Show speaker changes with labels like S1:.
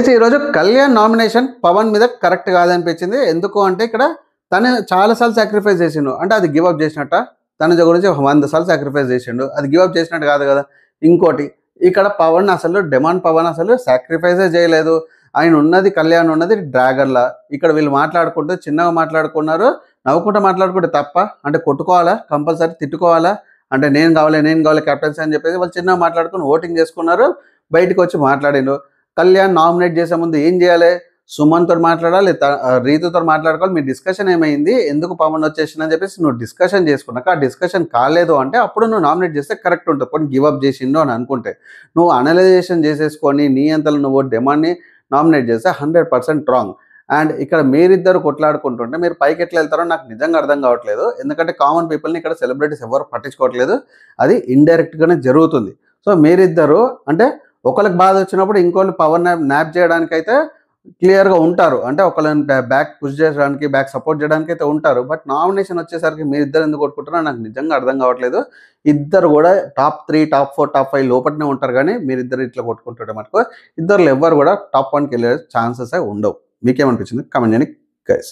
S1: Next ఈరోజు Kalyan nomination Pawan మీద correct కాదనిపించింది. ఎందుకు అంటే ఇక్కడ తను చాలాసార్లు సాక్రిఫైస్ చేసిండు. అంటే అది గివ్ అప్ చేసినట్ట? తన గురించి 100 సార్లు సాక్రిఫైస్ చేసిండు. అది గివ్ అప్ చేసినట్టు కాదు కదా. ఇంకోటి ఇక్కడ పవన్ అసలు పవన్ అసలు సాక్రిఫైసే చేయలేదు. ఆయన ఉన్నది కళ్యాణ్ ఉన్నది డ్రాగన్లా. ఇక్కడ వీళ్ళు మాట్లాడుకుంటూ చిన్నగా మాట్లాడుకున్నారు. నవ్వుకుంటూ మాట్లాడుకుంటే తప్ప? అంటే కొట్టుకోవాలా? కంపల్సరీ తిట్టుకోవాలా? అంటే నేను కావాలి కెప్టెన్సీ అని చెప్పేసి వాళ్ళు చిన్నగా మాట్లాడుకుని ఓటింగ్ చేసుకున్నారు. బయటకు వచ్చి మాట్లాడిండు. కళ్యాణ్ నామినేట్ చేసే ముందు ఏం చేయాలి? సుమన్తో మాట్లాడాలి, రీతుతో మాట్లాడుకోవాలి. మీ డిస్కషన్ ఏమైంది, ఎందుకు పవన్ వచ్చేసిందని చెప్పేసి నువ్వు డిస్కషన్ చేసుకున్నాక ఆ డిస్కషన్ కాలేదు అంటే అప్పుడు నువ్వు నామినేట్ చేస్తే కరెక్ట్ ఉంటుంది. కొన్ని గివ్ అప్ చేసిండు అని అనుకుంటే నువ్వు అనలైజేషన్ చేసేసుకొని నీ అంతలో నువ్వు డెమాండ్ని నామినేట్ చేస్తే 100% రాంగ్. అండ్ ఇక్కడ మీరిద్దరు కొట్లాడుకుంటుంటే మీరు పైకి ఎట్లా వెళ్తారో నాకు నిజంగా అర్థం కావట్లేదు. ఎందుకంటే కామన్ పీపుల్ని ఇక్కడ సెలబ్రిటీస్ ఎవరు పట్టించుకోవట్లేదు. అది ఇండైరెక్ట్గానే జరుగుతుంది. సో మీరిద్దరు అంటే ఒకరికి బాధ వచ్చినప్పుడు ఇంకోళ్ళు పవర్ న్యాప్ చేయడానికి అయితే క్లియర్గా ఉంటారు. అంటే ఒకళ్ళని బ్యాక్ పుష్ చేయడానికి, బ్యాక్ సపోర్ట్ చేయడానికి అయితే ఉంటారు. బట్ నామినేషన్ వచ్చేసరికి మీరిద్దరు ఎందుకు కొట్టుకుంటారో నాకు నిజంగా అర్థం కావట్లేదు. ఇద్దరు కూడా టాప్ 3, టాప్ 4, టాప్ 5 లోపలనే ఉంటారు. కానీ మీరిద్దరు ఇట్లా కొట్టుకుంటుంటే మటుకు ఇద్దరు ఎవ్వరు కూడా టాప్ 1కి వెళ్ళే ఛాన్సెస్ ఉండవు. మీకేమనిపించింది కామెంట్ చేయండి గైస్.